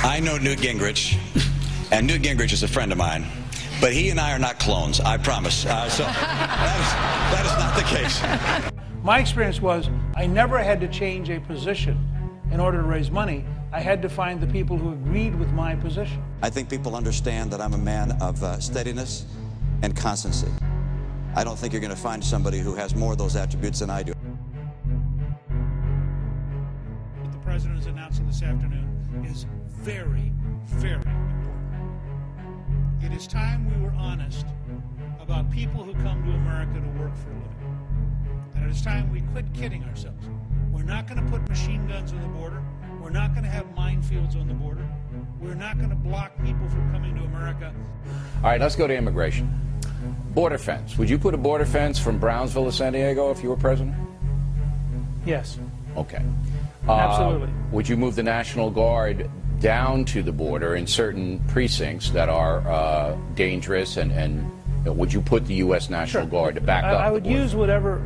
I know Newt Gingrich, and Newt Gingrich is a friend of mine, but he and I are not clones, I promise. So that is not the case. My experience was I never had to change a position in order to raise money. I had to find the people who agreed with my position. I think people understand that I'm a man of steadiness and constancy. I don't think you're going to find somebody who has more of those attributes than I do. What the president is announcing this afternoon is very, very important. It is time we were honest about people who come to America to work for a living. And it is time we quit kidding ourselves. We're not going to put machine guns on the border. We're not going to have minefields on the border. We're not going to block people from coming to America. All right, let's go to immigration. Border fence. Would you put a border fence from Brownsville to San Diego if you were president? Yes. Okay. Absolutely. Would you move the National Guard down to the border in certain precincts that are dangerous, and would you put the U.S. National Guard to back up? I would use whatever.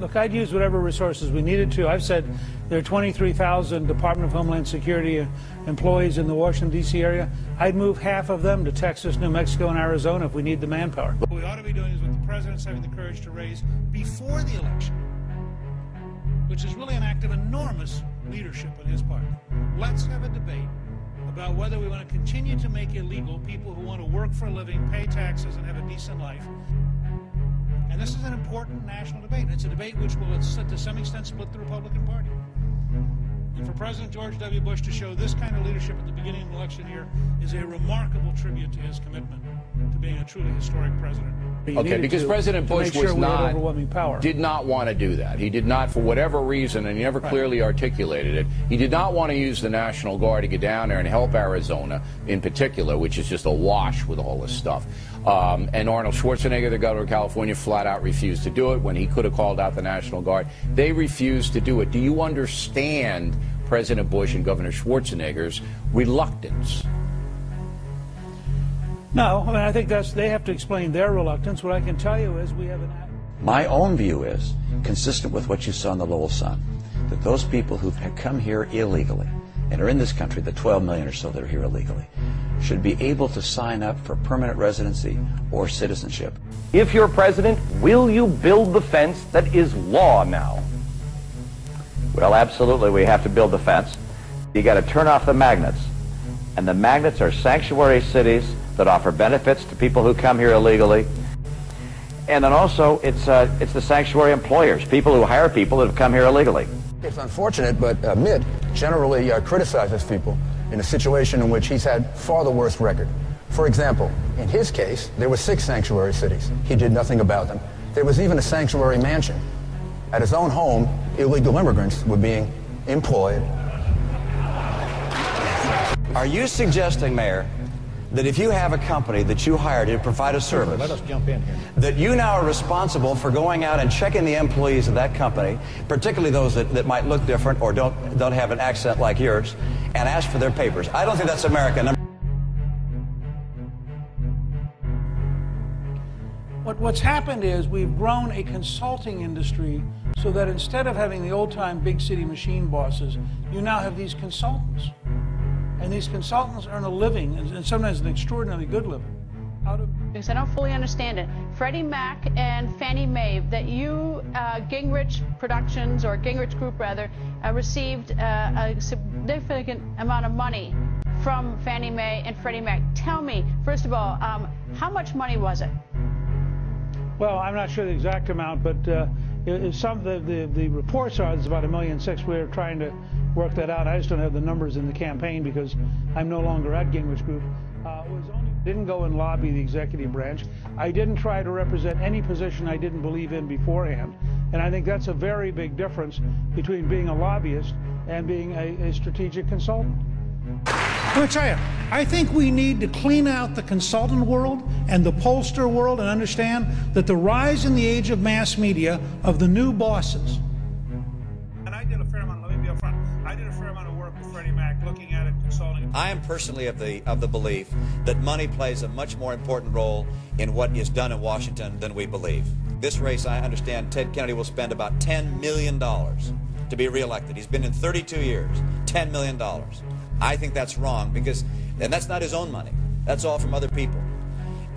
Look, I'd use whatever resources we needed to. I've said there are 23,000 Department of Homeland Security employees in the Washington, D.C. area. I'd move half of them to Texas, New Mexico, and Arizona if we need the manpower. What we ought to be doing is what the president's having the courage to raise before the election, which is really an act of enormous leadership on his part. Let's have a debate about whether we want to continue to make illegal people who want to work for a living, pay taxes, and have a decent life. And this is an important national debate. It's a debate which will, to some extent, split the Republican Party. And for President George W. Bush to show this kind of leadership at the beginning of the election year is a remarkable tribute to his commitment to being a truly historic president. Okay, because President Bush did not want to do that. He did not, for whatever reason, and he never clearly articulated it, he did not want to use the National Guard to get down there and help Arizona in particular, which is just awash with all this stuff. And Arnold Schwarzenegger, the governor of California, flat out refused to do it when he could have called out the National Guard. They refused to do it. Do you understand President Bush and Governor Schwarzenegger's reluctance? No, I mean, I think they have to explain their reluctance. What I can tell you is we have an... My own view is, consistent with what you saw in the Lowell Sun, that those people who have come here illegally and are in this country, the 12 million or so that are here illegally, should be able to sign up for permanent residency or citizenship. If you're president, will you build the fence that is law now? Well, absolutely, we have to build the fence. You got to turn off the magnets. And the magnets are sanctuary cities that offer benefits to people who come here illegally. And then also, it's the sanctuary employers, people who hire people that have come here illegally. It's unfortunate, but Mitt generally criticizes people in a situation in which he's had far the worst record. For example, in his case, there were 6 sanctuary cities. He did nothing about them. There was even a sanctuary mansion. At his own home, illegal immigrants were being employed. Are you suggesting, Mayor, that if you have a company that you hire to provide a service, Let us jump in here. that you now are responsible for going out and checking the employees of that company, particularly those that might look different or don't have an accent like yours, and ask for their papers? I don't think that's American. What's happened is we've grown a consulting industry so that instead of having the old-time big city machine bosses, you now have these consultants. And these consultants earn a living, and sometimes an extraordinarily good living. Because I don't fully understand it. Freddie Mac and Fannie Mae, that you, Gingrich Productions, or Gingrich Group rather, received a significant amount of money from Fannie Mae and Freddie Mac. Tell me, first of all, how much money was it? Well, I'm not sure the exact amount, but the reports are it's about $1.6 million. We're trying to work that out. I just don't have the numbers in the campaign because I'm no longer at Gingrich Group. Didn't go and lobby the executive branch. I didn't try to represent any position I didn't believe in beforehand. And I think that's a very big difference between being a lobbyist and being a strategic consultant. Let me tell you, I think we need to clean out the consultant world and the pollster world and understand that the rise in the age of mass media of the new bosses. And I did a fair amount, let me be upfront, I did a fair amount of work with Freddie Mac looking at it, consulting. I am personally of the belief that money plays a much more important role in what is done in Washington than we believe. This race, I understand, Ted Kennedy will spend about $10 million to be reelected. He's been in 32 years, $10 million. I think that's wrong and that's not his own money. That's all from other people.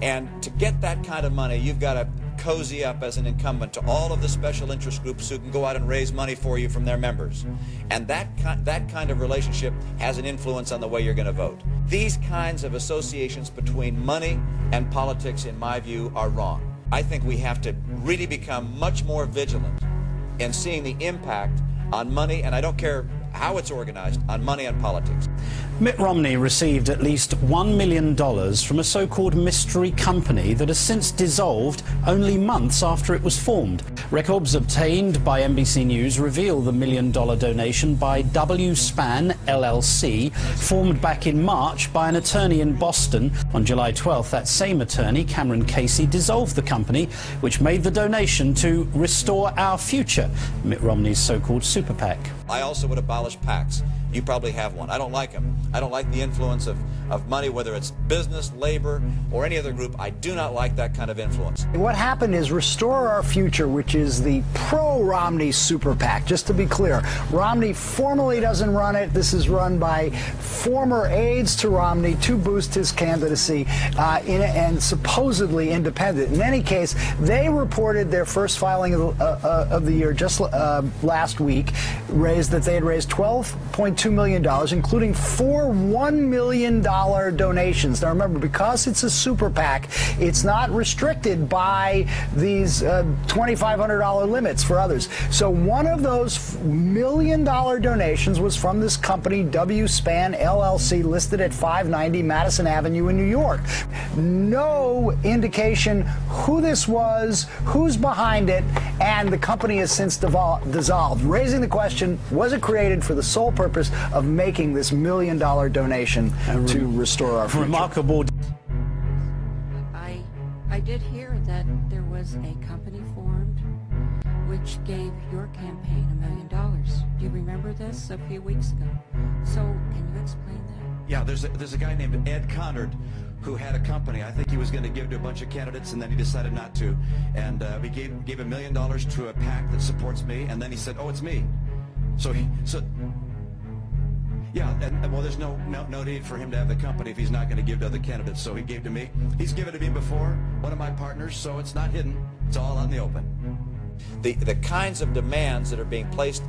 And to get that kind of money, you've got to cozy up as an incumbent to all of the special interest groups who can go out and raise money for you from their members. And that kind of relationship has an influence on the way you're going to vote. These kinds of associations between money and politics, in my view, are wrong. I think we have to really become much more vigilant in seeing the impact on money, and I don't care how it's organized, on money and politics. Mitt Romney received at least $1 million from a so-called mystery company that has since dissolved only months after it was formed. Records obtained by NBC News reveal the $1 million donation by WSpan LLC, formed back in March by an attorney in Boston. On July 12th, that same attorney, Cameron Casey, dissolved the company, which made the donation to Restore Our Future, Mitt Romney's so-called super PAC. I also would abolish PACs. You probably have one. I don't like them. I don't like the influence of money, whether it's business, labor, or any other group. I do not like that kind of influence. What happened is Restore Our Future, which is the pro-Romney super PAC. Just to be clear, Romney formally doesn't run it. This is run by former aides to Romney to boost his candidacy and supposedly independent. In any case, they reported their first filing of the year just last week, that they had raised $12.2 million, including 4 $1 million donations. Now remember, because it's a super PAC, it's not restricted by these $2,500 limits for others. So one of those $1 million donations was from this company, WSpan LLC, listed at 590 Madison Avenue in New York. No indication who this was, who's behind it, and the company has since dissolved, raising the question, was it created for the sole purpose of making this $1 million donation to Restore Our Future? Remarkable. I did hear that there was a company formed which gave your campaign $1 million. Do you remember this a few weeks ago? So can you explain that? Yeah, there's a guy named Ed Conard who had a company. I think he was going to give to a bunch of candidates, and then he decided not to. And we gave $1 million to a PAC that supports me, and then he said, "Oh, it's me." Yeah, and well, there's no need for him to have the company if he's not going to give to other candidates. So he gave to me. He's given to me before, one of my partners, so it's not hidden. It's all out in the open. The kinds of demands that are being placed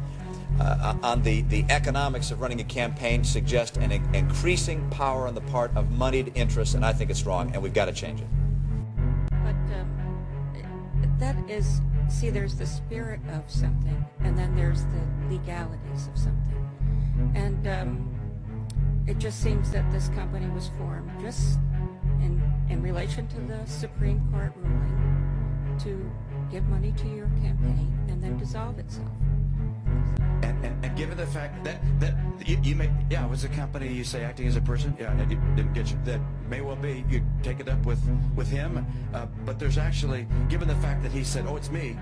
on the economics of running a campaign suggest an increasing power on the part of moneyed interests, and I think it's wrong, and we've got to change it. But that is, see, there's the spirit of something, and then there's the legalities of something. And it just seems that this company was formed just in relation to the Supreme Court ruling to give money to your campaign and then dissolve itself. And given the fact that you may, yeah, it was a company, you say, acting as a person, yeah, and you didn't get you, that may well be, you take it up with him, but there's actually, given the fact that he said, "Oh, it's me,"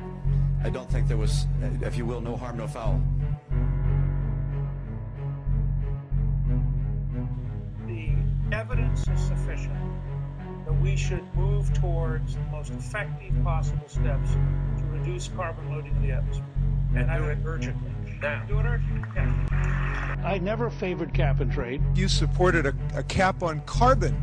I don't think there was, if you will, no harm, no foul. The evidence is sufficient that we should move towards the most effective possible steps to reduce carbon loading in the atmosphere. And do it urgently. Now. Do it urgently. Yeah. I never favored cap and trade. You supported a cap on carbon,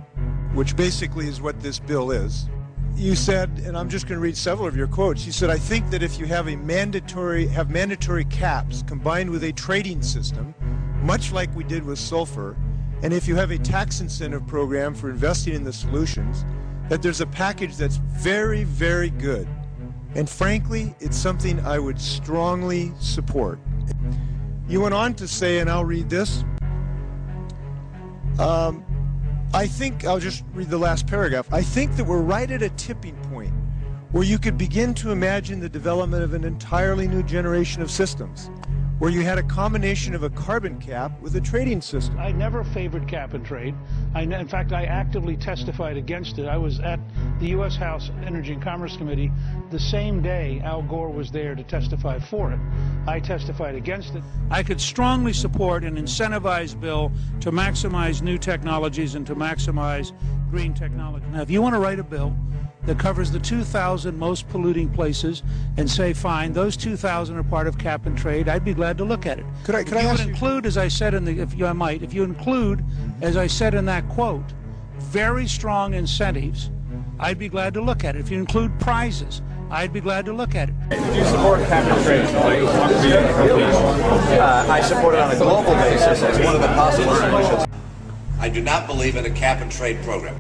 which basically is what this bill is. You said, and I'm just going to read several of your quotes, you said, "I think that if you have mandatory caps combined with a trading system, much like we did with sulfur, and if you have a tax incentive program for investing in the solutions, that there's a package that's very, very good. And frankly, it's something I would strongly support." You went on to say, and I'll read this, I think, I'll just read the last paragraph, "I think that we're right at a tipping point where you could begin to imagine the development of an entirely new generation of systems, where you had a combination of a carbon cap with a trading system." I never favored cap and trade. In fact, I actively testified against it. I was at the U.S. House Energy and Commerce Committee the same day Al Gore was there to testify for it. I testified against it. I could strongly support an incentivized bill to maximize new technologies and to maximize green technology. Now, if you want to write a bill that covers the 2,000 most polluting places and say, fine, those 2,000 are part of cap and trade, I'd be glad to look at it. Could I include, as I said in the, if you include, as I said in that quote, very strong incentives, I'd be glad to look at it. If you include prizes, I'd be glad to look at it. Did you support cap and trade? I support it on a global basis as one of the possible solutions. I do not believe in a cap and trade program.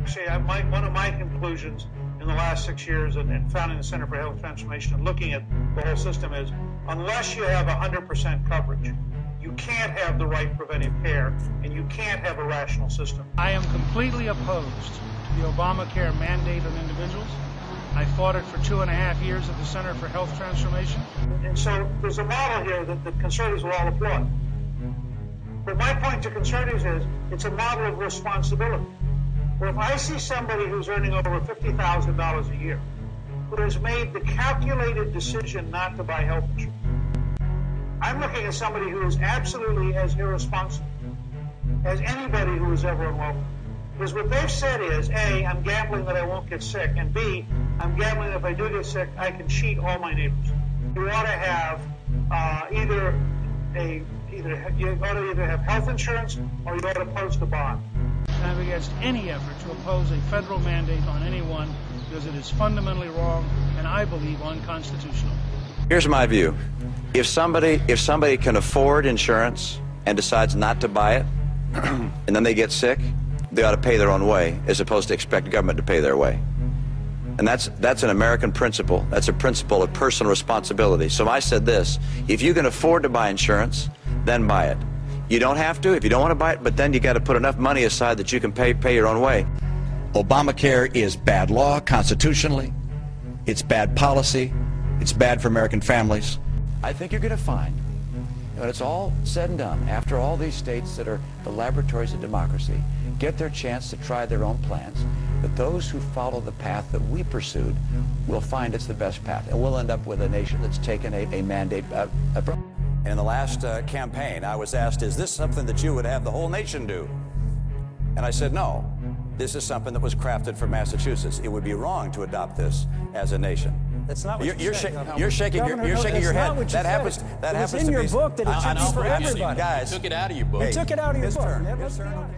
Actually, one of my conclusions in the last 6 years and founding the Center for Health Transformation and looking at the whole system is, unless you have 100% coverage, you can't have the right preventive care, and you can't have a rational system. I am completely opposed to the Obamacare mandate on individuals. I fought it for 2.5 years at the Center for Health Transformation. And so there's a model here that the conservatives will all applaud. But my point to conservatives is, it's a model of responsibility. Well, if I see somebody who's earning over $50,000 a year, who has made the calculated decision not to buy health insurance, I'm looking at somebody who is absolutely as irresponsible as anybody who has ever enrolled. Because what they've said is, A, I'm gambling that I won't get sick, and B, I'm gambling that if I do get sick, I can cheat all my neighbors. You ought to have either have health insurance or you ought to post a bond. I'm against any effort to oppose a federal mandate on anyone because it is fundamentally wrong and I believe unconstitutional. Here's my view. If somebody can afford insurance and decides not to buy it, and then they get sick, they ought to pay their own way, as opposed to expect government to pay their way. And that's an American principle. That's a principle of personal responsibility. So I said this: if you can afford to buy insurance, then buy it. You don't have to if you don't want to buy it, but then you got to put enough money aside that you can pay your own way. Obamacare is bad law constitutionally. It's bad policy. It's bad for American families. I think you're going to find, when it's all said and done, after all these states that are the laboratories of democracy get their chance to try their own plans, that those who follow the path that we pursued will find it's the best path. And we'll end up with a nation that's taken a mandate. In the last campaign, I was asked, is this something that you would have the whole nation do? And I said, no. This is something that was crafted for Massachusetts. It would be wrong to adopt this as a nation. That's not what you're shaking your head. That happens to be. It's in your book that it should be for everybody. Guys, you took it out of your book. You took it out of your book. His turn.